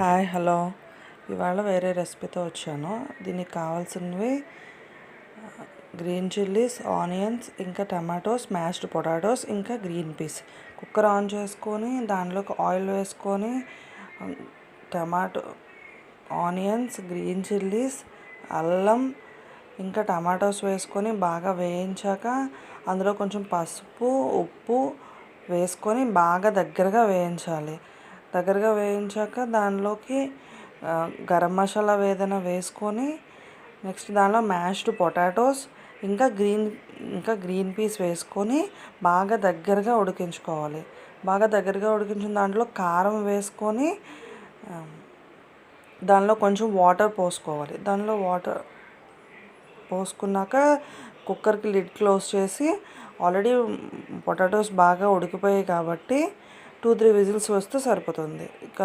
Hi hello ఇవాళ వేరే రెసిపీతో వచ్చాను. దీనికి కావాల్సినవి గ్రీన్ చిల్లీస్, ఆనియన్స్, ఇంకా టమాటోస్, మ్యాష్డ్ పొటాటోస్, ఇంకా గ్రీన్ పీస్. కుక్కర్ ఆన్ చేసుకొని దాంట్లోకి ఆయిల్ వేసుకొని టమాటో, ఆనియన్స్, గ్రీన్ చిల్లీస్, అల్లం, ఇంకా టమాటోస్ వేసుకొని బాగా వేయించాక అందులో కొంచెం పసుపు, ఉప్పు వేసుకొని బాగా దగ్గరగా వేయించాలి. దగ్గరగా వేయించాక దానిలోకి గరం మసాలా ఏదైనా వేసుకొని నెక్స్ట్ దానిలో మ్యాష్డ్ పొటాటోస్ ఇంకా గ్రీన్ పీస్ వేసుకొని బాగా దగ్గరగా ఉడికించుకోవాలి. బాగా దగ్గరగా ఉడికించిన దాంట్లో కారం వేసుకొని దానిలో కొంచెం వాటర్ పోసుకోవాలి. దానిలో వాటర్ పోసుకున్నాక కుక్కర్కి లిడ్ క్లోజ్ చేసి, ఆల్రెడీ పొటాటోస్ బాగా ఉడికిపోయాయి కాబట్టి 2-3 విజిల్స్ వస్తే సరిపోతుంది. ఇక